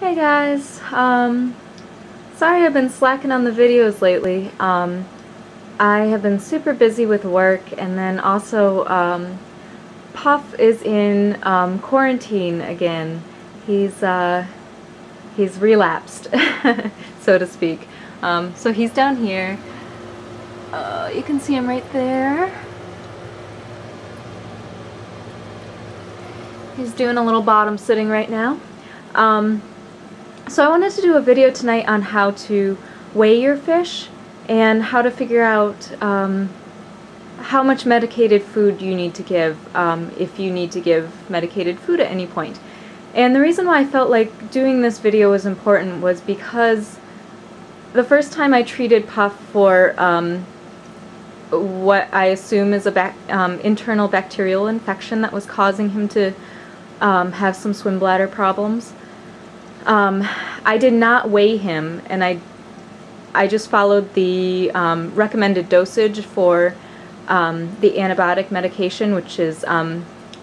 Hey guys, sorry I've been slacking on the videos lately. I have been super busy with work, and then also Puff is in quarantine again. He's relapsed, so to speak. So he's down here. You can see him right there. He's doing a little bottom sitting right now. So I wanted to do a video tonight on how to weigh your fish and how to figure out how much medicated food you need to give, if you need to give medicated food at any point. And the reason why I felt like doing this video was important was because the first time I treated Puff for what I assume is a internal bacterial infection that was causing him to have some swim bladder problems, I did not weigh him, and I just followed the recommended dosage for the antibiotic medication, which is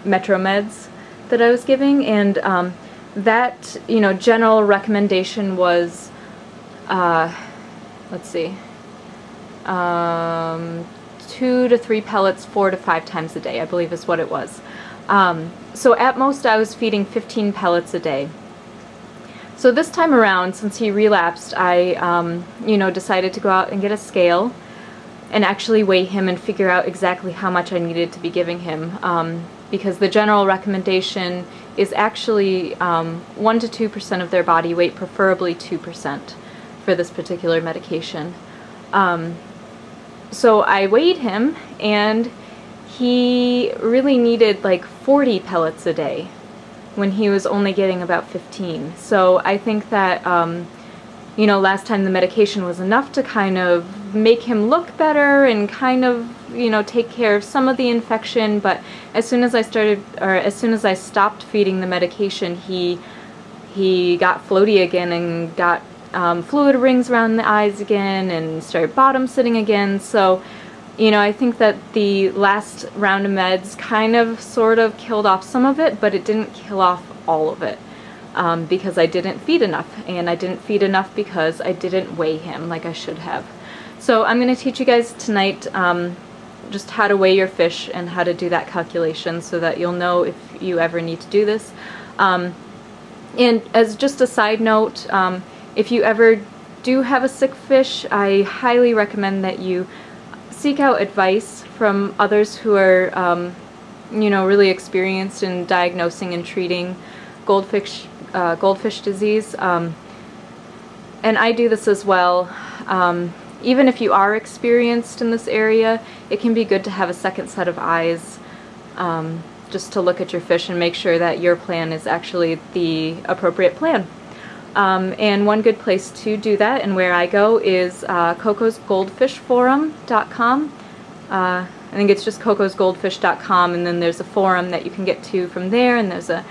Metromeds that I was giving, and that, general recommendation was, let's see, 2 to 3 pellets 4 to 5 times a day, I believe is what it was. So at most I was feeding 15 pellets a day. So this time around, since he relapsed, I decided to go out and get a scale and actually weigh him and figure out exactly how much I needed to be giving him, because the general recommendation is actually 1 to 2% of their body weight, preferably 2% for this particular medication. So I weighed him, and he really needed like 40 pellets a day when he was only getting about 15. So I think that, last time the medication was enough to kind of make him look better and kind of, take care of some of the infection, but as soon as I stopped feeding the medication, he got floaty again and got fluid rings around the eyes again and started bottom sitting again. So I think that the last round of meds kind of sort of killed off some of it, but it didn't kill off all of it, because I didn't feed enough, and I didn't feed enough because I didn't weigh him like I should have. So I'm going to teach you guys tonight just how to weigh your fish and how to do that calculation so that you'll know if you ever need to do this. And as just a side note, if you ever do have a sick fish, I highly recommend that you seek out advice from others who are, really experienced in diagnosing and treating goldfish disease. And I do this as well. Even if you are experienced in this area, it can be good to have a second set of eyes, just to look at your fish and make sure that your plan is actually the appropriate plan. And one good place to do that, and where I go, is cocosgoldfishforum.com. I think it's just cocosgoldfish.com, and then there's a forum that you can get to from there, and there's a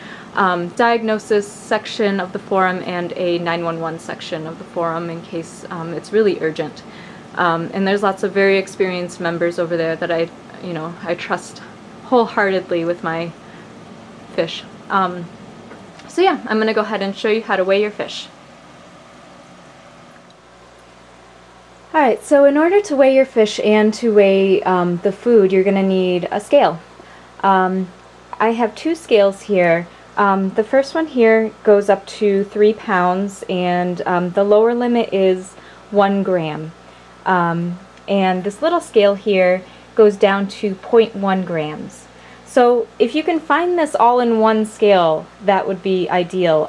diagnosis section of the forum and a 911 section of the forum in case it's really urgent. And there's lots of very experienced members over there that I trust wholeheartedly with my fish. So yeah, I'm going to go ahead and show you how to weigh your fish. Alright, so in order to weigh your fish and to weigh the food, you're going to need a scale. I have 2 scales here. The first one here goes up to 3 pounds, and the lower limit is 1 gram. And this little scale here goes down to 0.1 grams. So if you can find this all in one scale, that would be ideal.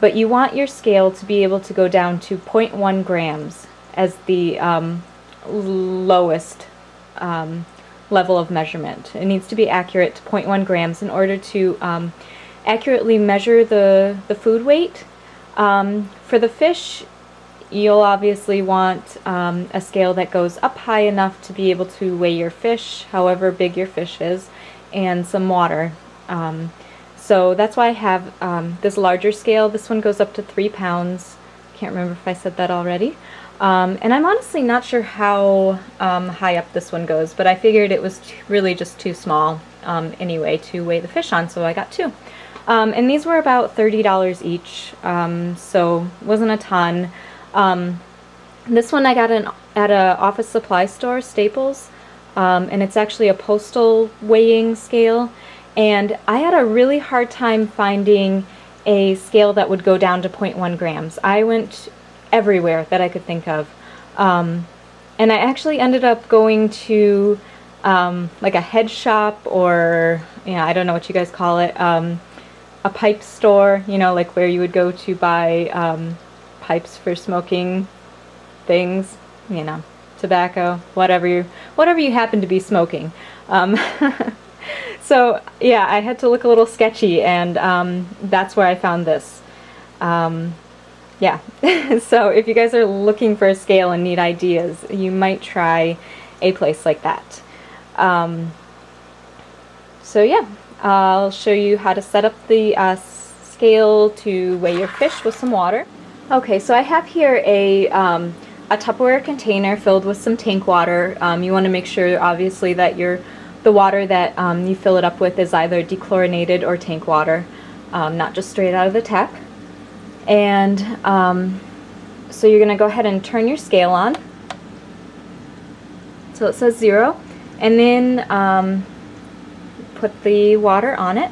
But you want your scale to be able to go down to 0.1 grams as the lowest level of measurement. It needs to be accurate to 0.1 grams in order to accurately measure the food weight. For the fish, you'll obviously want a scale that goes up high enough to be able to weigh your fish, however big your fish is, and some water. So that's why I have this larger scale. This one goes up to 3 pounds. Can't remember if I said that already. And I'm honestly not sure how high up this one goes, but I figured it was really just too small anyway to weigh the fish on, so I got 2. And these were about $30 each, so wasn't a ton. This one I got at a office supply store, Staples, and it's actually a postal weighing scale. And I had a really hard time finding a scale that would go down to 0.1 grams. I went everywhere that I could think of. And I actually ended up going to like a head shop, or, I don't know what you guys call it, a pipe store, like where you would go to buy pipes for smoking things, tobacco, whatever you happen to be smoking. So yeah, I had to look a little sketchy, and that's where I found this. Yeah, so if you guys are looking for a scale and need ideas, you might try a place like that. So yeah, I'll show you how to set up the scale to weigh your fish with some water. Okay, so I have here a Tupperware container filled with some tank water. You want to make sure, obviously, that the water that you fill it up with is either dechlorinated or tank water, not just straight out of the tap. And so you're going to go ahead and turn your scale on till it says 0, and then put the water on it.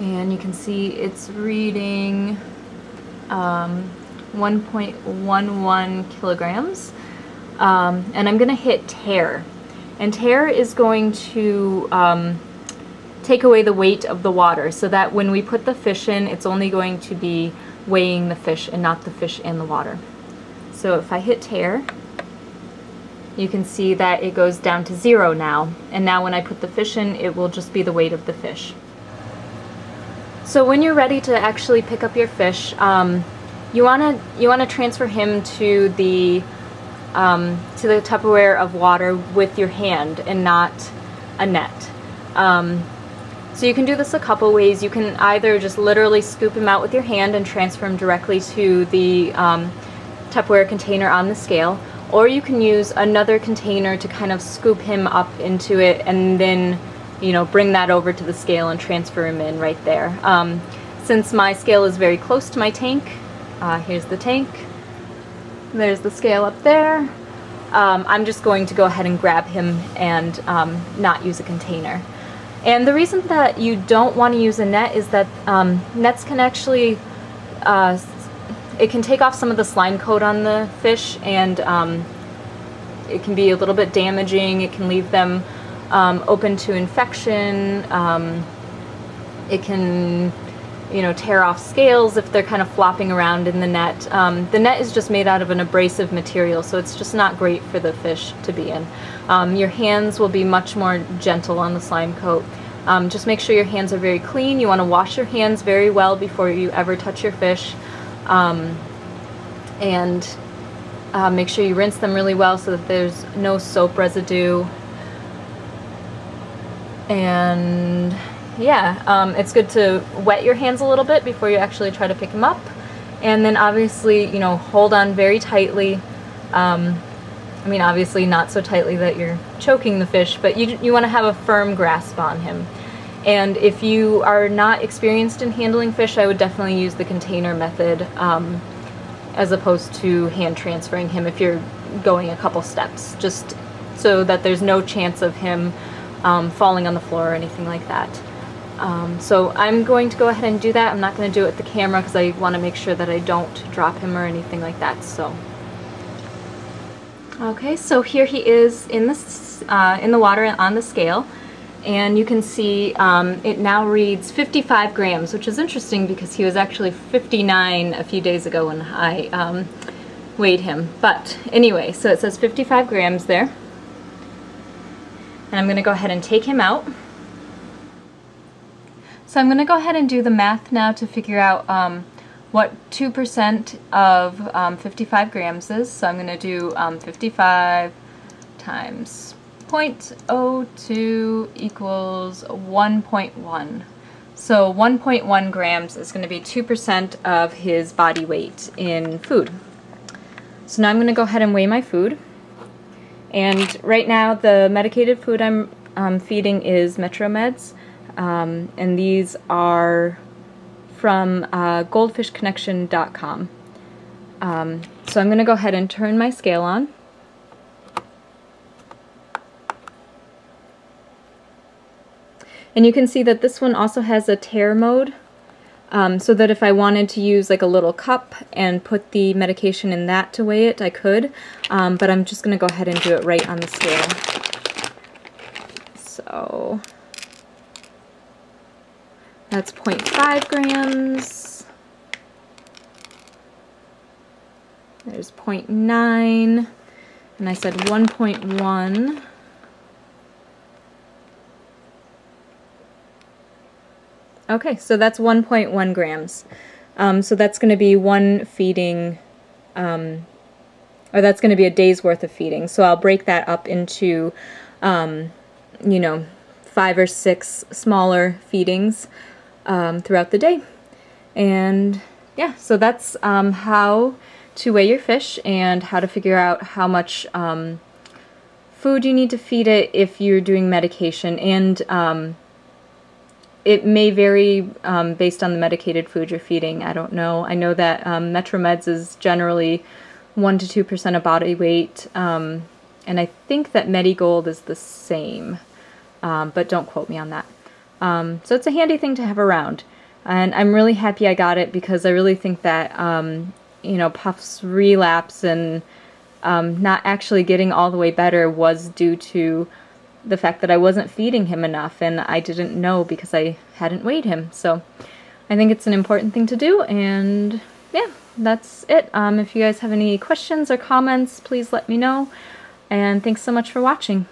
And you can see it's reading 1.11 kilograms. And I'm going to hit tare. And tare is going to take away the weight of the water, so that when we put the fish in, it's only going to be weighing the fish and not the fish and the water. So if I hit tare, you can see that it goes down to 0 now. And now when I put the fish in, it will just be the weight of the fish. So when you're ready to actually pick up your fish, you wanna transfer him to the Tupperware of water with your hand and not a net. So you can do this a couple ways. You can either just literally scoop him out with your hand and transfer him directly to the Tupperware container on the scale, or you can use another container to kind of scoop him up into it and then bring that over to the scale and transfer him in right there. Since my scale is very close to my tank, here's the tank, there's the scale up there, I'm just going to go ahead and grab him and not use a container. And the reason that you don't want to use a net is that nets can actually, it can take off some of the slime coat on the fish, and it can be a little bit damaging. It can leave them open to infection. It can, tear off scales if they're kind of flopping around in the net. The net is just made out of an abrasive material, so it's just not great for the fish to be in. Your hands will be much more gentle on the slime coat. Just make sure your hands are very clean. You want to wash your hands very well before you ever touch your fish. And make sure you rinse them really well so that there's no soap residue. And yeah, it's good to wet your hands a little bit before you actually try to pick them up. And then obviously, hold on very tightly. I mean, obviously not so tightly that you're choking the fish, but you want to have a firm grasp on him. And if you are not experienced in handling fish, I would definitely use the container method as opposed to hand transferring him if you're going a couple steps, just so that there's no chance of him falling on the floor or anything like that. So I'm going to go ahead and do that. I'm not going to do it with the camera because I want to make sure that I don't drop him or anything like that. So, okay, so here he is in the water on the scale, and you can see it now reads 55 grams, which is interesting because he was actually 59 a few days ago when I weighed him. But anyway, so it says 55 grams there. And I'm going to go ahead and take him out. So I'm going to go ahead and do the math now to figure out what 2% of 55 grams is. So I'm going to do 55 times 0.02 equals 1.1. So 1.1 grams is going to be 2% of his body weight in food. So now I'm going to go ahead and weigh my food. And right now the medicated food I'm feeding is Metro Meds. and these are from goldfishconnection.com. So I'm going to go ahead and turn my scale on. And you can see that this one also has a tare mode, so that if I wanted to use like a little cup and put the medication in that to weigh it, I could, but I'm just going to go ahead and do it right on the scale. So that's 0.5 grams. There's 0.9, and I said 1.1. Okay, so that's 1.1 grams. So that's going to be one feeding, or that's going to be a day's worth of feeding. So I'll break that up into, you know, 5 or 6 smaller feedings throughout the day. And yeah, so that's how to weigh your fish and how to figure out how much food you need to feed it if you're doing medication. And it may vary based on the medicated food you're feeding. I don't know. I know that Metromeds is generally 1 to 2% of body weight, and I think that Medigold is the same, but don't quote me on that. So it's a handy thing to have around, and I'm really happy I got it because I really think that you know, Puff's relapse and not actually getting all the way better was due to the fact that I wasn't feeding him enough, and I didn't know because I hadn't weighed him. So I think it's an important thing to do, and yeah, that's it. If you guys have any questions or comments, please let me know, and thanks so much for watching.